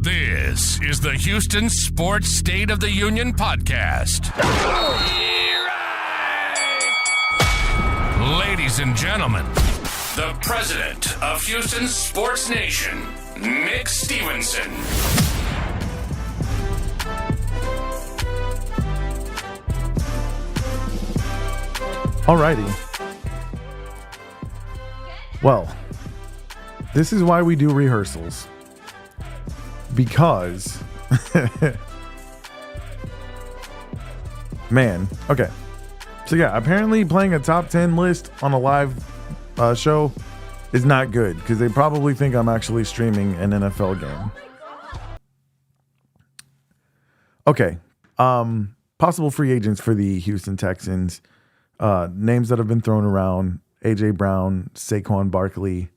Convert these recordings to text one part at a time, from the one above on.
This is the Houston Sports State of the Union podcast. Ladies and gentlemen, the president of Houston Sports Nation, Nick Stevenson. Alrighty. Well, this is why we do rehearsals. Because, man, okay. So yeah, apparently playing a top 10 list on a live show is not good because they probably think I'm actually streaming an NFL game. Okay. Possible free agents for the Houston Texans. Names that have been thrown around: A.J. Brown, Saquon Barkley,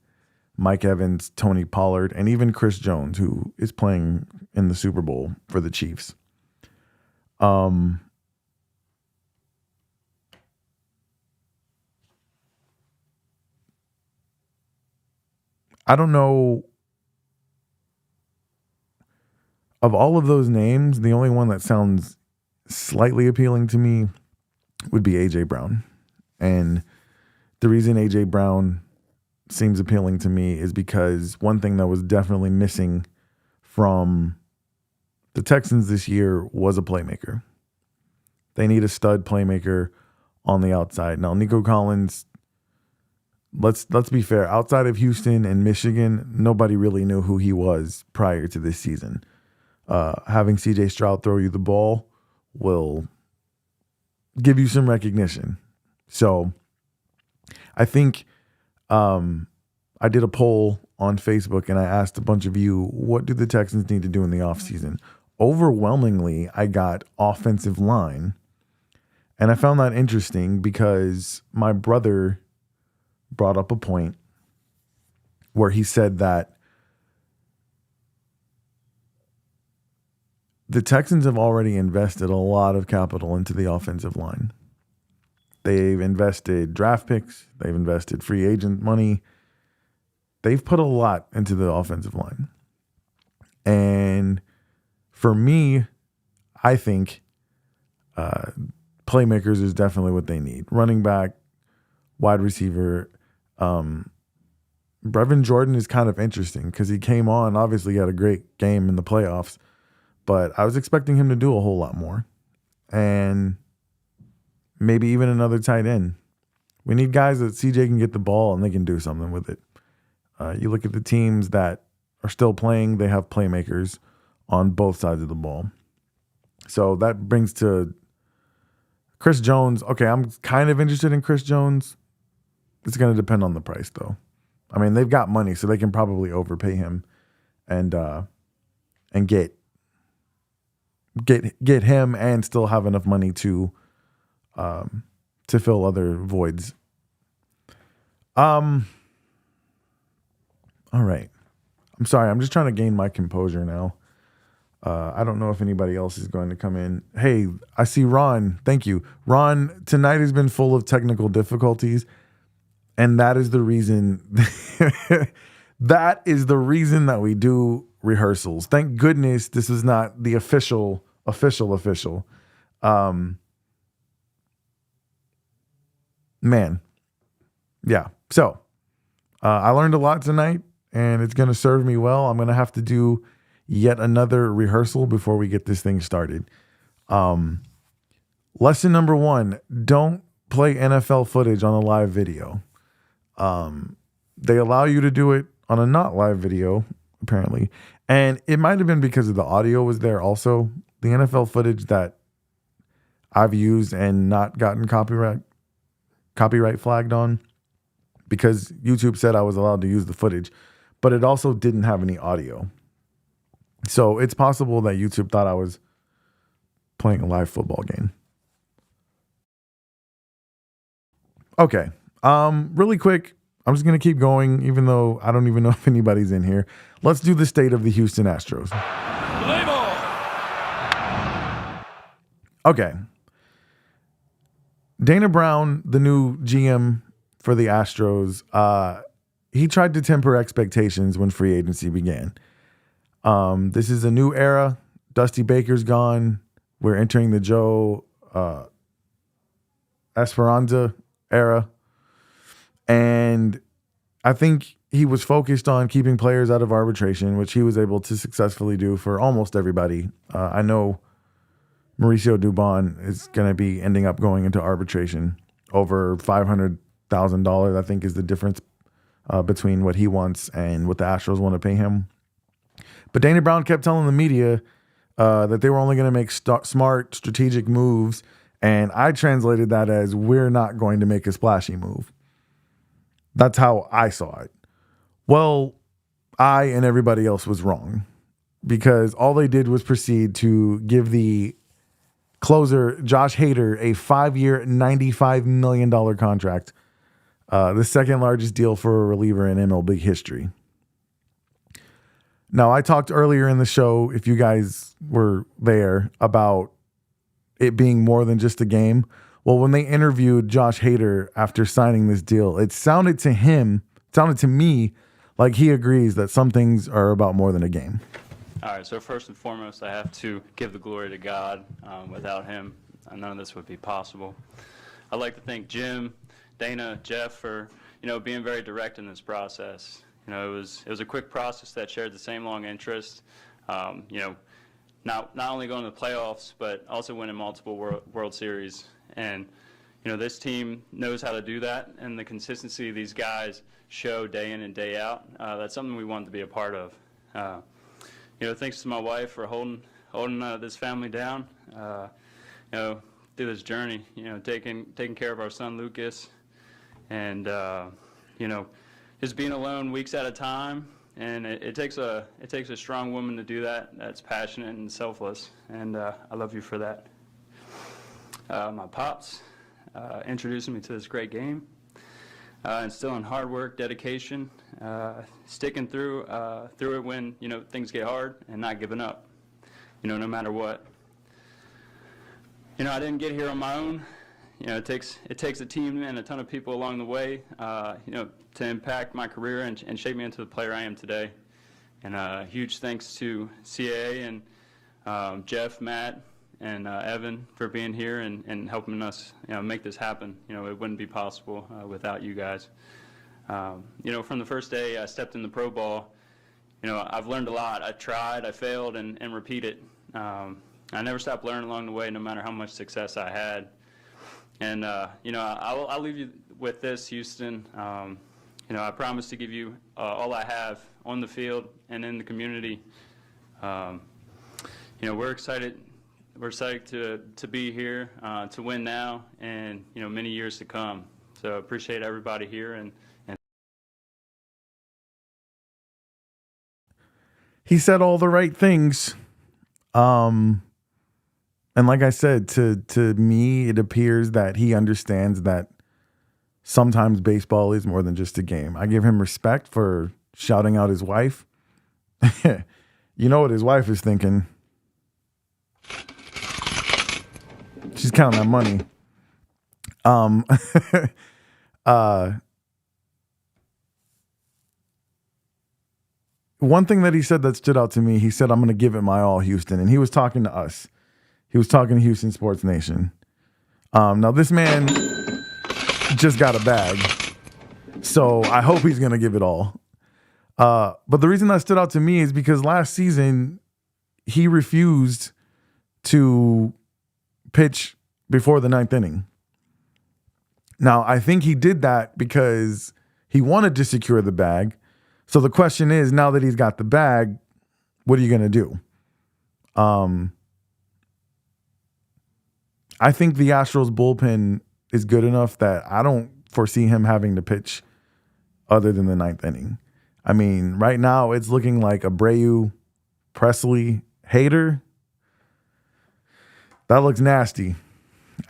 Mike Evans, Tony Pollard, and even Chris Jones, who is playing in the Super Bowl for the Chiefs. I don't know. Of all of those names, the only one that sounds slightly appealing to me would be A.J. Brown. And the reason A.J. Brown seems appealing to me is because one thing that was definitely missing from the Texans this year was a playmaker. They need a stud playmaker on the outside. Now, Nico Collins, let's be fair. Outside of Houston and Michigan, nobody really knew who he was prior to this season. Having C.J. Stroud throw you the ball will give you some recognition. So I think I did a poll on Facebook and I asked a bunch of you, what do the Texans need to do in the offseason? Overwhelmingly, I got offensive line. And I found that interesting because my brother brought up a point where he said that the Texans have already invested a lot of capital into the offensive line. They've invested draft picks. They've invested free agent money. They've put a lot into the offensive line. And for me, I think playmakers is definitely what they need. Running back, wide receiver. Brevin Jordan is kind of interesting because he came on. Obviously, he had a great game in the playoffs. But I was expecting him to do a whole lot more. And maybe even another tight end. We need guys that CJ can get the ball and they can do something with it. You look at the teams that are still playing, they have playmakers on both sides of the ball. So that brings to Chris Jones. Okay, I'm kind of interested in Chris Jones. It's going to depend on the price, though. I mean, they've got money, so they can probably overpay him and get him and still have enough money to fill other voids. All right. I'm sorry. I'm just trying to gain my composure now. I don't know if anybody else is going to come in. Hey, I see Ron. Thank you. Ron, tonight has been full of technical difficulties. And that is the reason that we do rehearsals. Thank goodness this is not the official. Man. Yeah. So I learned a lot tonight and it's going to serve me well. I'm going to have to do yet another rehearsal before we get this thing started. Lesson number 1, don't play NFL footage on a live video. They allow you to do it on a not live video, apparently. And it might have been because of the audio was there also. The NFL footage that I've used and not gotten copyright flagged on, because YouTube said I was allowed to use the footage, but it also didn't have any audio. So it's possible that YouTube thought I was playing a live football game. Okay. Really quick, I'm just going to keep going, even though I don't even know if anybody's in here. Let's do the state of the Houston Astros. Okay. Dana Brown, the new GM for the Astros, he tried to temper expectations when free agency began. This is a new era. Dusty Baker's gone. We're entering the Joe Esperanza era. And I think he was focused on keeping players out of arbitration, which he was able to successfully do for almost everybody. I know Mauricio Dubon is going to be ending up going into arbitration over $500,000, I think, is the difference between what he wants and what the Astros want to pay him. But Dana Brown kept telling the media that they were only going to make smart, strategic moves. And I translated that as, we're not going to make a splashy move. That's how I saw it. Well, I and everybody else was wrong, because all they did was proceed to give the closer, Josh Hader, a 5-year, $95 million contract, the second largest deal for a reliever in MLB history. Now, I talked earlier in the show, if you guys were there, about it being more than just a game. Well, when they interviewed Josh Hader after signing this deal, it sounded to me like he agrees that some things are about more than a game. All right, so first and foremost, I have to give the glory to God. Without him, none of this would be possible. I'd like to thank Jim, Dana, Jeff for, being very direct in this process. It was a quick process that shared the same long interest. Not only going to the playoffs, but also winning multiple World Series. And this team knows how to do that, and the consistency these guys show day in and day out. That's something we want to be a part of. Thanks to my wife for holding this family down. Through this journey. Taking care of our son Lucas, and just being alone weeks at a time. And it takes a strong woman to do that. That's passionate and selfless. And I love you for that. My pops introducing me to this great game. Instilling hard work, dedication, sticking through it when things get hard, and not giving up. No matter what. I didn't get here on my own. It takes a team and a ton of people along the way, to impact my career and shape me into the player I am today. And huge thanks to CAA and Jeff, Matt, and Evan for being here and helping us, make this happen. It wouldn't be possible without you guys. From the first day I stepped in the pro ball, I've learned a lot. I tried, I failed, and repeated. I never stopped learning along the way, no matter how much success I had. And, I'll leave you with this, Houston. I promise to give you all I have on the field and in the community. We're excited. We're excited to be here, to win now, and many years to come. So appreciate everybody here. And he said all the right things. And like I said, to me, it appears that he understands that sometimes baseball is more than just a game. I give him respect for shouting out his wife. You know what his wife is thinking. She's counting that money. One thing that he said that stood out to me, he said, "I'm going to give it my all, Houston." And he was talking to us. He was talking to Houston Sports Nation. Now, this man just got a bag, so I hope he's going to give it all. But the reason that stood out to me is because last season, he refused to pitch before the 9th inning. Now, I think he did that because he wanted to secure the bag. So the question is, now that he's got the bag, what are you going to do? I think the Astros bullpen is good enough that I don't foresee him having to pitch other than the 9th inning. I mean, right now it's looking like Abreu, Presley, Hader. That looks nasty.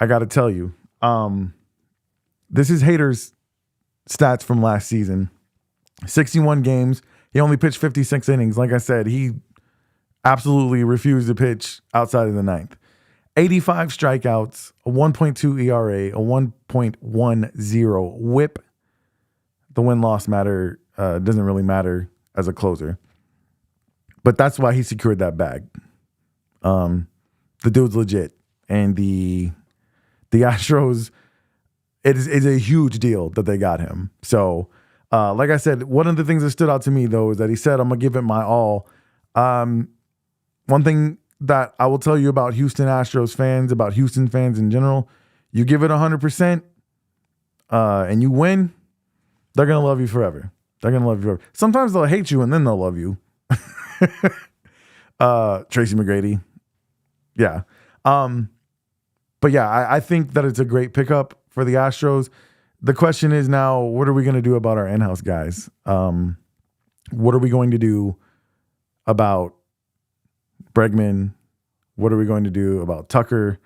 I got to tell you. This is Hader's stats from last season. 61 games. He only pitched 56 innings. Like I said, he absolutely refused to pitch outside of the 9th. 85 strikeouts, a 1.2 ERA, a 1.10 whip. The win-loss matter doesn't really matter as a closer. But that's why he secured that bag. The dude's legit. And the Astros, it is a huge deal that they got him. So, like I said, one of the things that stood out to me, though, is that he said, I'm going to give it my all. One thing that I will tell you about Houston Astros fans, about Houston fans in general, you give it 100% and you win, they're going to love you forever. They're going to love you forever. Sometimes they'll hate you and then they'll love you. Tracy McGrady. Yeah. But yeah, I think that it's a great pickup for the Astros. The question is now, what are we going to do about our in-house guys? What are we going to do about Bregman? What are we going to do about Tucker?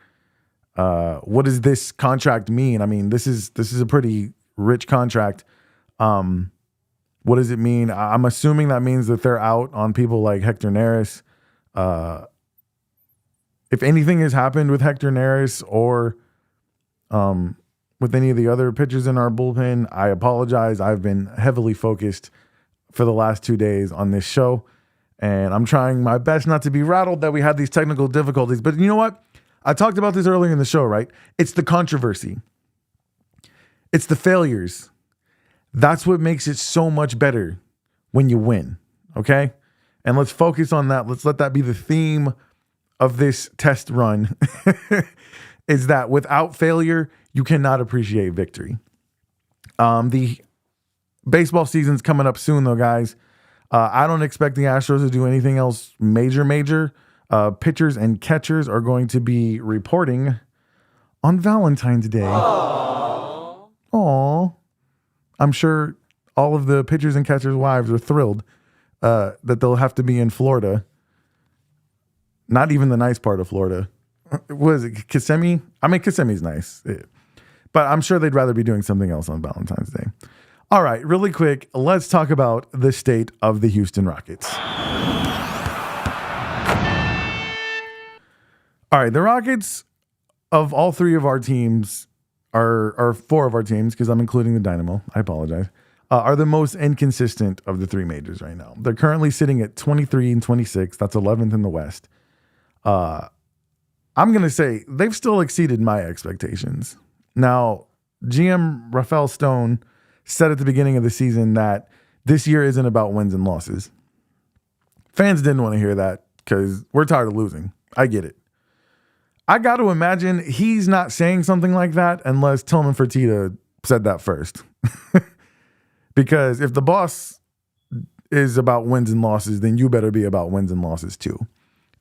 What does this contract mean? I mean, this is a pretty rich contract. What does it mean? I'm assuming that means that they're out on people like Hector Neris. If anything has happened with Hector Neris or with any of the other pitchers in our bullpen, I apologize. I've been heavily focused for the last 2 days on this show, and I'm trying my best not to be rattled that we had these technical difficulties. But you know what? I talked about this earlier in the show, right? It's the controversy. It's the failures. That's what makes it so much better when you win, okay? And let's focus on that. Let's let that be the theme of this test run, is that without failure, you cannot appreciate victory. The baseball season's coming up soon, though, guys. I don't expect the Astros to do anything else major. Pitchers and catchers are going to be reporting on Valentine's Day. Aww. I'm sure all of the pitchers and catchers' wives are thrilled that they'll have to be in Florida. Not even the nice part of Florida. What is it, Kissimmee? I mean, Kissimmee's nice. But I'm sure they'd rather be doing something else on Valentine's Day. All right, really quick, let's talk about the state of the Houston Rockets. All right, the Rockets, of all three of our teams, or four of our teams, because I'm including the Dynamo, I apologize, are the most inconsistent of the three majors right now. They're currently sitting at 23 and 26. That's 11th in the West. I'm going to say they've still exceeded my expectations. Now, GM Rafael Stone said at the beginning of the season that this year isn't about wins and losses. Fans didn't want to hear that because we're tired of losing. I get it. I got to imagine he's not saying something like that unless Tillman Fertitta said that first. Because if the boss is about wins and losses, then you better be about wins and losses too.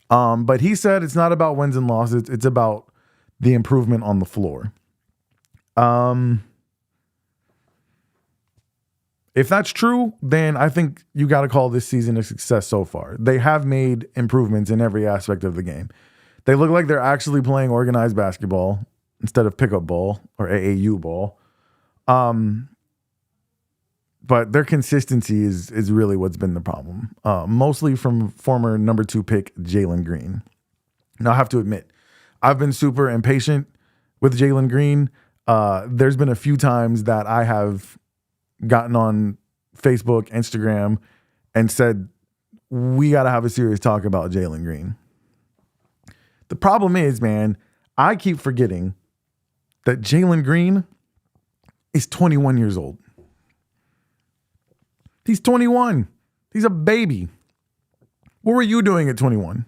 But he said it's not about wins and losses. It's about the improvement on the floor. If that's true, then I think you got to call this season a success so far. They have made improvements in every aspect of the game. They look like they're actually playing organized basketball instead of pickup ball or AAU ball. But their consistency is really what's been the problem. Mostly from former number 2 pick Jalen Green. Now, I have to admit, I've been super impatient with Jalen Green. There's been a few times that I have gotten on Facebook, Instagram, and said, we got to have a serious talk about Jalen Green. The problem is, man, I keep forgetting that Jalen Green is 21 years old. He's 21. He's a baby. What were you doing at 21?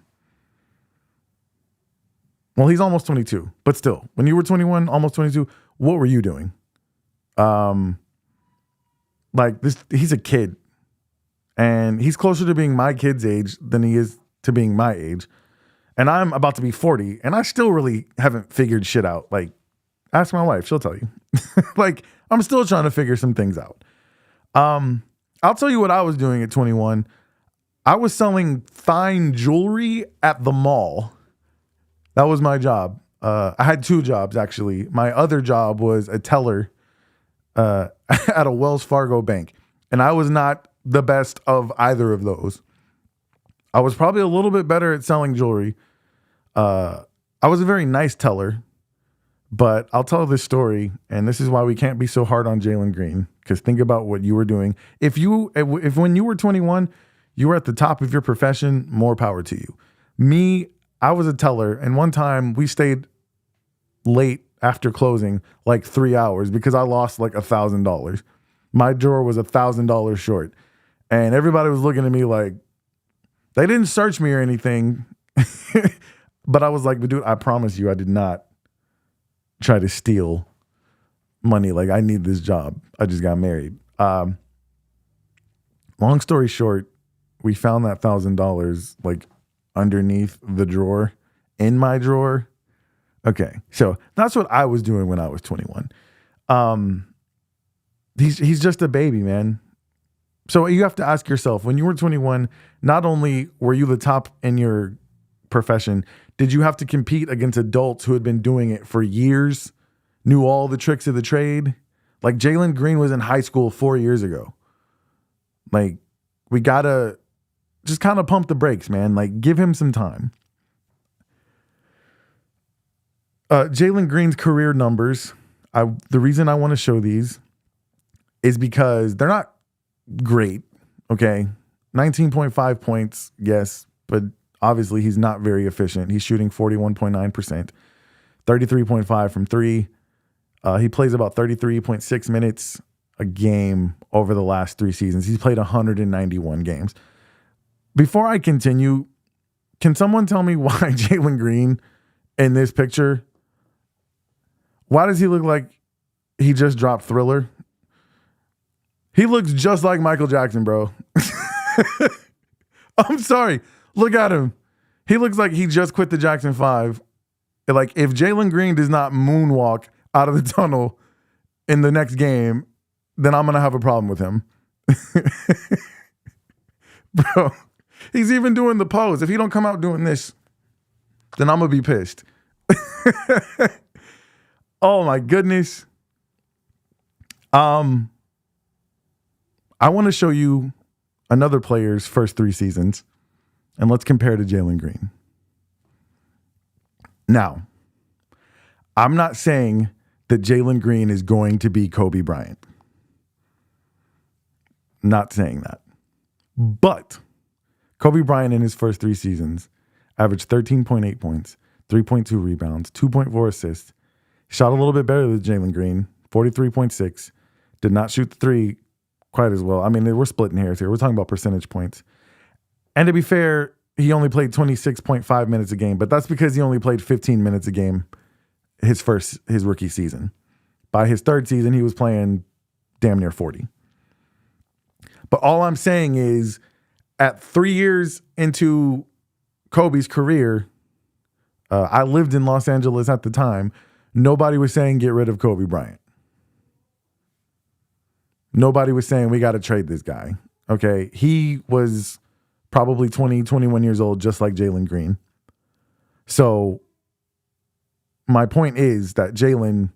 Well, he's almost 22, but still, when you were 21, almost 22, what were you doing? He's a kid, and he's closer to being my kid's age than he is to being my age. And I'm about to be 40, and I still really haven't figured shit out. Like, ask my wife, she'll tell you. I'm still trying to figure some things out. I'll tell you what I was doing at 21. I was selling fine jewelry at the mall. That was my job. I had 2 jobs, actually. My other job was a teller at a Wells Fargo bank. And I was not the best of either of those. I was probably a little bit better at selling jewelry. I was a very nice teller. But I'll tell this story, and this is why we can't be so hard on Jalen Green, because think about what you were doing. If when you were 21, You were at the top of your profession, more power to you. Me, I was a teller, and one time we stayed late after closing like 3 hours because I lost like $1,000. My drawer was $1,000 short. And everybody was looking at me like, they didn't search me or anything. But I was like, but dude, I promise you I did not try to steal money. Like, I need this job. I just got married. Long story short, we found that $1,000 like underneath the drawer, in my drawer. Okay, so that's what I was doing when I was 21. He's just a baby, man. So you have to ask yourself, when you were 21, not only were you the top in your profession, did you have to compete against adults who had been doing it for years, knew all the tricks of the trade? Like, Jalen Green was in high school 4 years ago. Like, we gotta just kind of pump the brakes, man. Like, give him some time. Jalen Green's career numbers, the reason I want to show these is because they're not great, okay? 19.5 points, yes, but obviously he's not very efficient. He's shooting 41.9%, 33.5 from three. He plays about 33.6 minutes a game over the last 3 seasons. He's played 191 games. Before I continue, can someone tell me why Jalen Green in this picture, why does he look like he just dropped Thriller? He looks just like Michael Jackson, bro. I'm sorry. Look at him. He looks like he just quit the Jackson 5. Like, if Jalen Green does not moonwalk out of the tunnel in the next game, then I'm going to have a problem with him. Bro, he's even doing the pose. If he don't come out doing this, then I'm going to be pissed. Oh, my goodness. I want to show you another player's first 3 seasons, and let's compare to Jalen Green. Now, I'm not saying that Jalen Green is going to be Kobe Bryant. Not saying that. But Kobe Bryant in his first 3 seasons averaged 13.8 points, 3.2 rebounds, 2.4 assists. Shot a little bit better than Jalen Green, 43.6. Did not shoot the 3 quite as well. I mean, we're splitting hairs here. We're talking about percentage points. And to be fair, he only played 26.5 minutes a game, but that's because he only played 15 minutes a game his rookie season. By his 3rd season, he was playing damn near 40. But all I'm saying is, at 3 years into Kobe's career, I lived in Los Angeles at the time. Nobody was saying get rid of Kobe Bryant. Nobody was saying we got to trade this guy. Okay. He was probably 20, 21 years old, just like Jalen Green. So my point is that Jalen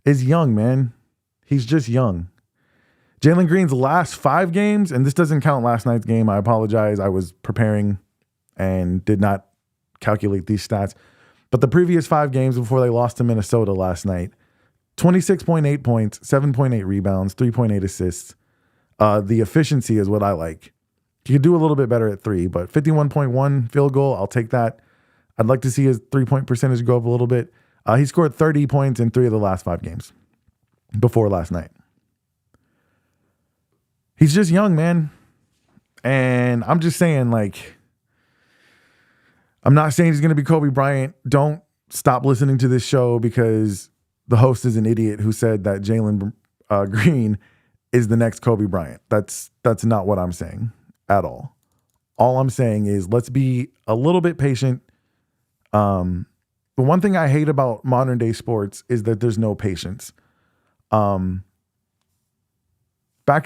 is young, man. He's just young. Jalen Green's last 5 games, and this doesn't count last night's game. I apologize. I was preparing and did not calculate these stats. But the previous 5 games before they lost to Minnesota last night, 26.8 points, 7.8 rebounds, 3.8 assists. The efficiency is what I like. He could do a little bit better at 3, but 51.1 field goal, I'll take that. I'd like to see his 3-point percentage go up a little bit. He scored 30 points in 3 of the last 5 games before last night. He's just young, man. And I'm just saying, like, I'm not saying he's going to be Kobe Bryant. Don't stop listening to this show because the host is an idiot who said that Jalen Green is the next Kobe Bryant. That's not what I'm saying at all. All I'm saying is let's be a little bit patient. The one thing I hate about modern day sports is that there's no patience. Back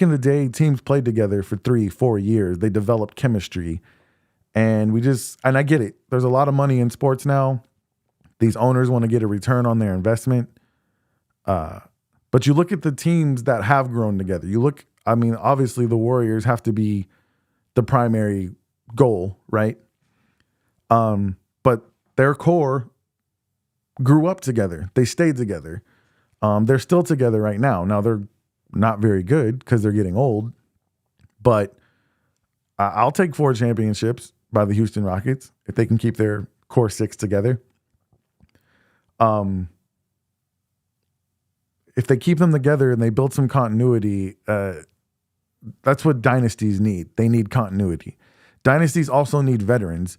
in the day, teams played together for 3-4 years. They developed chemistry. And I get it. There's a lot of money in sports now. These owners want to get a return on their investment. But you look at the teams that have grown together. Obviously the Warriors have to be the primary goal, right? But their core grew up together. They stayed together. They're still together right now. Now they're not very good because they're getting old. But I'll take 4 championships by the Houston Rockets if they can keep their core 6 together. If they keep them together and they build some continuity, that's what dynasties need. They need continuity. Dynasties also need veterans.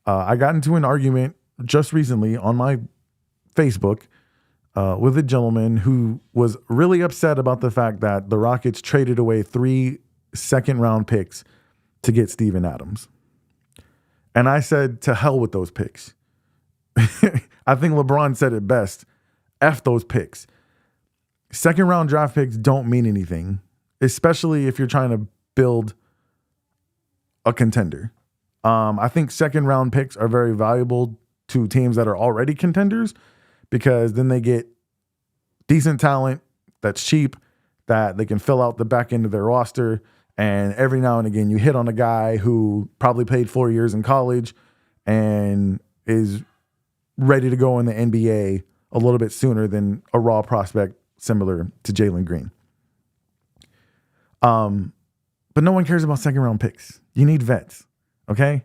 I got into an argument just recently on my Facebook with a gentleman who was really upset about the fact that the Rockets traded away 3 second-round picks to get Steven Adams. And I said, to hell with those picks. I think LeBron said it best. F those picks. Second-round draft picks don't mean anything, especially if you're trying to build a contender. I think second-round picks are very valuable to teams that are already contenders because then they get decent talent that's cheap, that they can fill out the back end of their roster. And every now and again, you hit on a guy who probably played 4 years in college and is ready to go in the NBA a little bit sooner than a raw prospect similar to Jalen Green. But no one cares about second-round picks. You need vets, okay?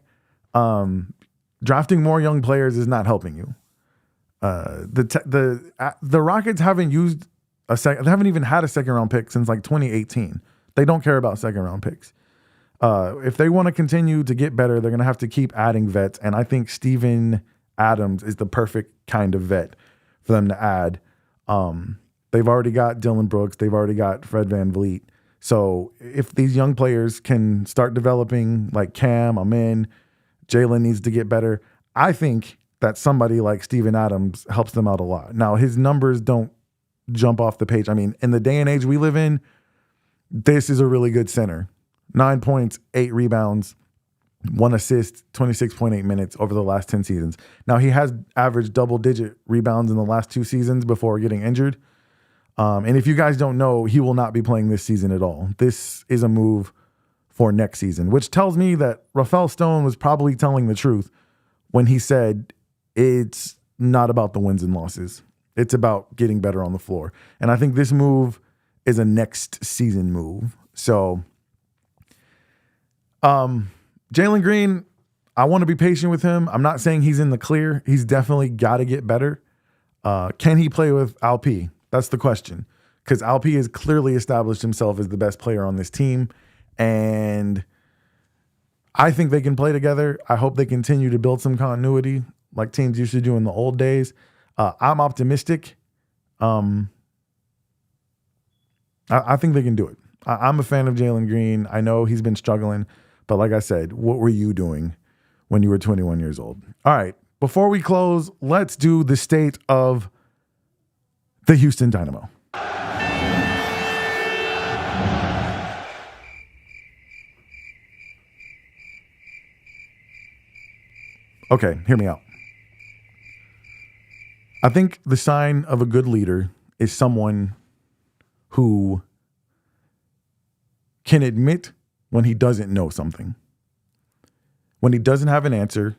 Drafting more young players is not helping you. The Rockets haven't used they haven't even had a second-round pick since like 2018. They don't care about second-round picks. If they want to continue to get better, they're going to have to keep adding vets, and I think Steven Adams is the perfect kind of vet for them to add. They've already got Dylan Brooks. They've already got Fred VanVleet. So if these young players can start developing like Cam, Amin, Jalen needs to get better, I think that somebody like Steven Adams helps them out a lot. Now, his numbers don't jump off the page. I mean, in the day and age we live in, this is a really good center. 9 points, 8 rebounds, 1 assist, 26.8 minutes over the last 10 seasons. Now, he has averaged double-digit rebounds in the last 2 seasons before getting injured. And if you guys don't know, he will not be playing this season at all. This is a move for next season, which tells me that Rafael Stone was probably telling the truth when he said it's not about the wins and losses. It's about getting better on the floor. And I think this move is a next season move. So, Jalen Green, I want to be patient with him. I'm not saying he's in the clear. He's definitely got to get better. Can he play with Alp? That's the question. Because Alp has clearly established himself as the best player on this team. And I think they can play together. I hope they continue to build some continuity like teams used to do in the old days. I'm optimistic. I think they can do it. I'm a fan of Jalen Green. I know he's been struggling. But like I said, what were you doing when you were 21 years old? All right. Before we close, let's do the state of the Houston Dynamo. Okay, hear me out. I think the sign of a good leader is someone who can admit when he doesn't know something, when he doesn't have an answer,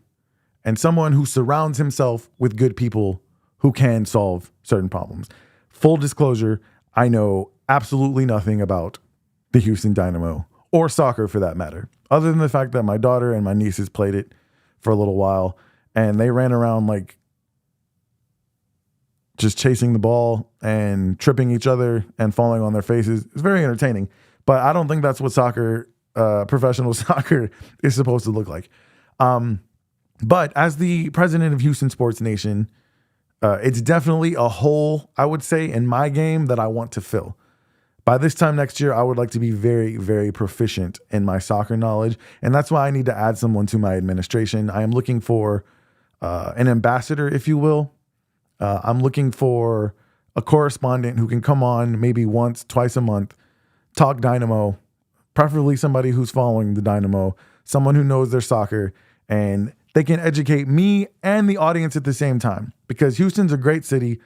and someone who surrounds himself with good people who can solve certain problems. Full disclosure, I know absolutely nothing about the Houston Dynamo or soccer for that matter, other than the fact that my daughter and my nieces played it for a little while and they ran around like just chasing the ball and tripping each other and falling on their faces. It's very entertaining, but I don't think that's what soccer, professional soccer is supposed to look like. But as the president of Houston Sports Nation, it's definitely a hole, I would say, in my game that I want to fill. By this time next year, I would like to be very, very proficient in my soccer knowledge. And that's why I need to add someone to my administration. I am looking for an ambassador, if you will. I'm looking for a correspondent who can come on maybe once, twice a month, talk Dynamo, preferably somebody who's following the Dynamo, someone who knows their soccer, and they can educate me and the audience at the same time, because Houston's a great city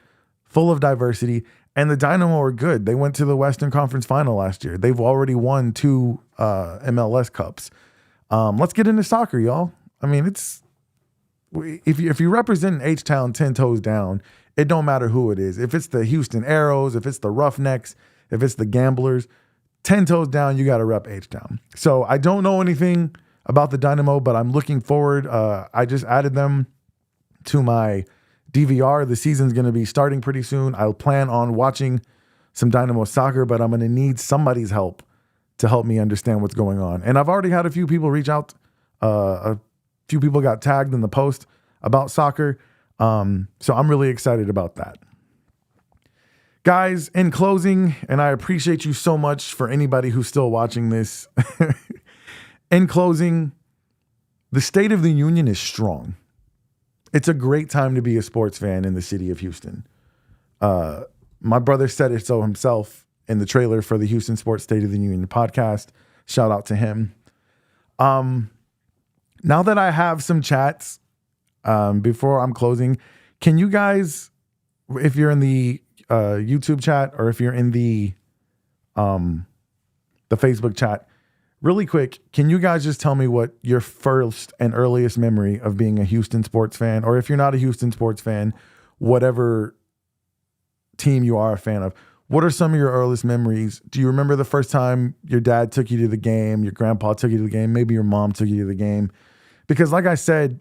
full of diversity, and the Dynamo are good. They went to the Western Conference Final last year. They've already won 2 MLS Cups. Let's get into soccer, y'all. I mean, if you represent H-Town 10 toes down, it don't matter who it is. If it's the Houston Aeros, if it's the Roughnecks, if it's the Gamblers, 10 toes down, you got to rep H-Town. So I don't know anything about the Dynamo, but I'm looking forward. I just added them to my DVR. The season's going to be starting pretty soon. I'll plan on watching some Dynamo soccer, but I'm going to need somebody's help to help me understand what's going on. And I've already had a few people reach out. A few people got tagged in the post about soccer. So I'm really excited about that. Guys, in closing, and I appreciate you so much for anybody who's still watching this. In closing, the State of the Union is strong. It's a great time to be a sports fan in the city of Houston. My brother said it so himself in the trailer for the Houston Sports State of the Union podcast. Shout out to him. Now that I have some chats, before I'm closing, can you guys, if you're in the YouTube chat or if you're in the Facebook chat, really quick, can you guys just tell me what your first and earliest memory of being a Houston sports fan, or if you're not a Houston sports fan, whatever team you are a fan of, what are some of your earliest memories? Do you remember the first time your dad took you to the game, your grandpa took you to the game, maybe your mom took you to the game? Because like I said,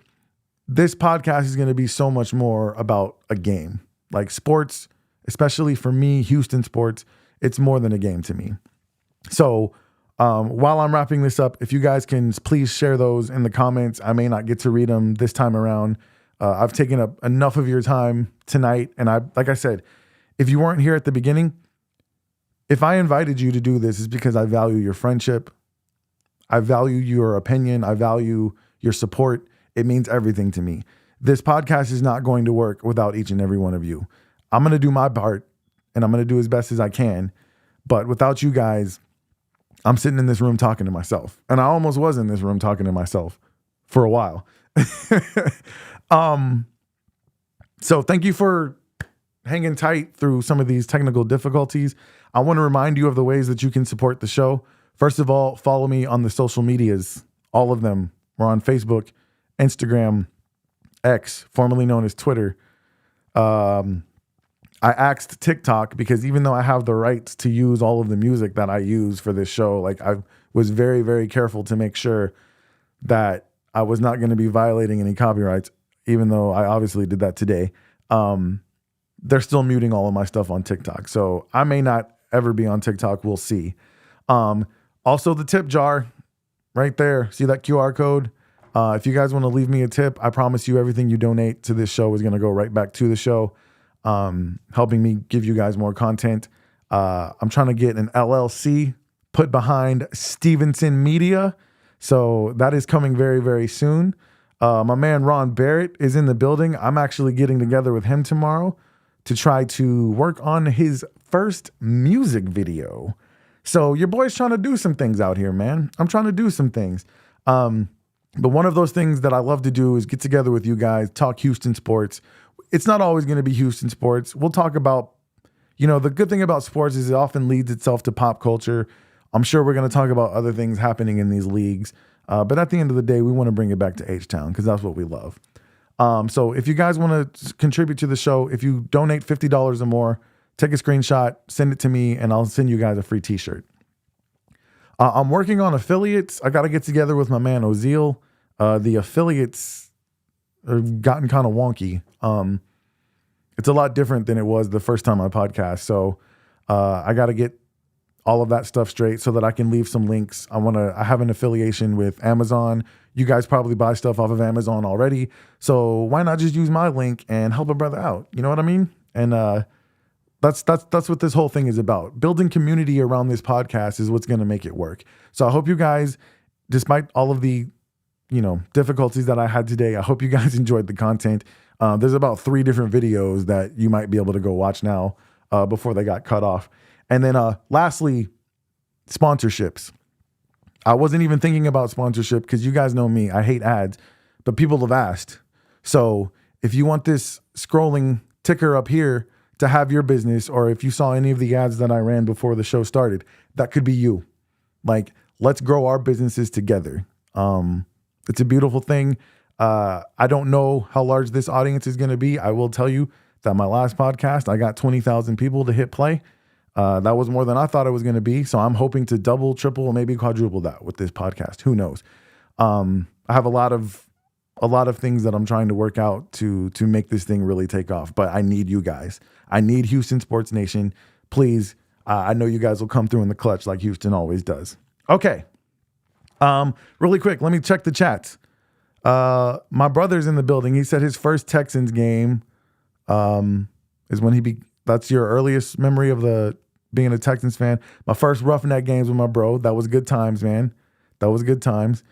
this podcast is going to be so much more about a game. Like sports, especially for me, Houston sports, it's more than a game to me. So while I'm wrapping this up, if you guys can please share those in the comments. I may not get to read them this time around. I've taken up enough of your time tonight. And like I said, if you weren't here at the beginning, if I invited you to do this, it's because I value your friendship. I value your opinion. I value your support. It means everything to me. This podcast is not going to work without each and every one of you. I'm going to do my part and I'm going to do as best as I can. But without you guys, I'm sitting in this room talking to myself. And I almost was in this room talking to myself for a while. So thank you for hanging tight through some of these technical difficulties. I want to remind you of the ways that you can support the show. First of all, follow me on the social medias, all of them. We're on Facebook, Instagram, X, formerly known as Twitter. I axed TikTok because even though I have the rights to use all of the music that I use for this show, like I was very, very careful to make sure that I was not going to be violating any copyrights, even though I obviously did that today. They're still muting all of my stuff on TikTok. So I may not ever be on TikTok. We'll see. Also the tip jar right there. See that QR code? If you guys want to leave me a tip, I promise you everything you donate to this show is going to go right back to the show, helping me give you guys more content. I'm trying to get an LLC put behind Stevenson Media. So that is coming very, very soon. My man Ron Barrett is in the building. I'm actually getting together with him tomorrow to try to work on his first music video. So your boy's trying to do some things out here, man. I'm trying to do some things. But one of those things that I love to do is get together with you guys, talk Houston sports. It's not always going to be Houston sports. We'll talk about, the good thing about sports is it often leads itself to pop culture. I'm sure we're going to talk about other things happening in these leagues. But at the end of the day, we want to bring it back to H-Town because that's what we love. So if you guys want to contribute to the show, if you donate $50 or more, take a screenshot, send it to me, and I'll send you guys a free t-shirt. I'm working on affiliates. I got to get together with my man Ozeal. The affiliates have gotten kind of wonky. It's a lot different than it was the first time I podcast. So I got to get all of that stuff straight so that I can leave some links. I have an affiliation with Amazon. You guys probably buy stuff off of Amazon already. So why not just use my link and help a brother out? You know what I mean? And that's what this whole thing is about. Building community around this podcast is what's going to make it work. So I hope you guys, despite all of the, difficulties that I had today, I hope you guys enjoyed the content. There's about 3 different videos that you might be able to go watch now before they got cut off. And then lastly, sponsorships. I wasn't even thinking about sponsorship because you guys know me. I hate ads, but people have asked. So if you want this scrolling ticker up here to have your business, or if you saw any of the ads that I ran before the show started, that could be you. Like, let's grow our businesses together. It's a beautiful thing. I don't know how large this audience is going to be. I will tell you that my last podcast, I got 20,000 people to hit play. That was more than I thought it was going to be. So I'm hoping to double, triple, maybe quadruple that with this podcast. Who knows? I have a lot of things that I'm trying to work out to make this thing really take off. But I need you guys. I need Houston Sports Nation. Please, I know you guys will come through in the clutch like Houston always does. Okay. Really quick, let me check the chats. My brother's in the building. He said his first Texans game is when that's your earliest memory of being a Texans fan. My first Roughneck games with my bro. That was good times, man. That was good times.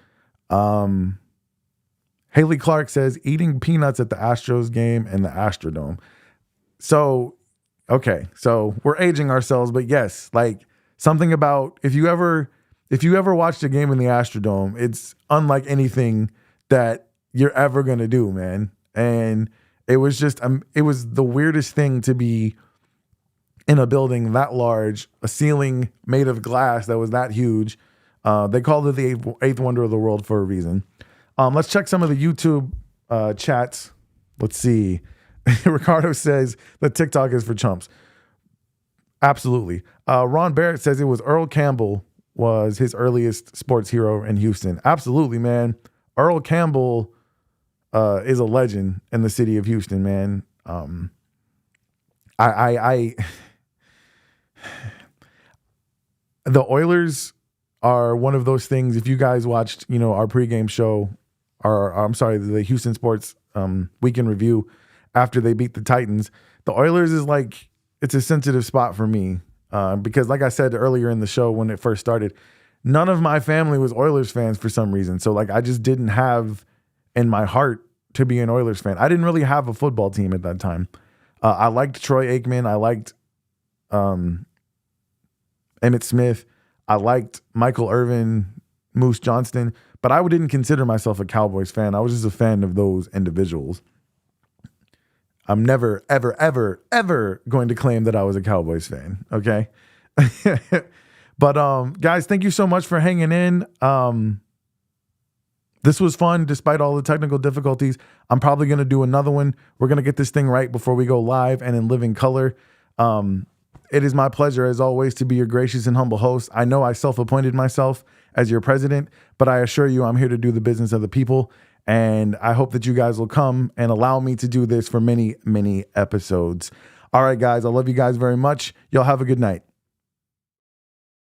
Haley Clark says eating peanuts at the Astros game and the Astrodome. So, okay. So we're aging ourselves, but yes, like something about if you ever watched a game in the Astrodome, it's unlike anything that you're ever going to do, man. And it was just, it was the weirdest thing to be in a building that large, a ceiling made of glass that was that huge. They called it the eighth wonder of the world for a reason. Let's check some of the YouTube chats. Let's see. Ricardo says that TikTok is for chumps. Absolutely. Ron Barrett says it was Earl Campbell was his earliest sports hero in Houston. Absolutely, man. Earl Campbell is a legend in the city of Houston, man. The Oilers are one of those things. If you guys watched, our pregame show, the Houston Sports Weekend Review after they beat the Titans, the Oilers is like, it's a sensitive spot for me because like I said earlier in the show when it first started, none of my family was Oilers fans for some reason. So like I just didn't have in my heart to be an Oilers fan. I didn't really have a football team at that time. I liked Troy Aikman. I liked Emmitt Smith. I liked Michael Irvin, Moose Johnston, but I didn't consider myself a Cowboys fan. I was just a fan of those individuals. I'm never, ever, ever, ever going to claim that I was a Cowboys fan. Okay. But guys, thank you so much for hanging in. This was fun despite all the technical difficulties. I'm probably going to do another one. We're going to get this thing right before we go live and in living color. It is my pleasure, as always, to be your gracious and humble host. I know I self-appointed myself as your president, but I assure you I'm here to do the business of the people. And I hope that you guys will come and allow me to do this for many, many episodes. All right, guys, I love you guys very much. Y'all have a good night.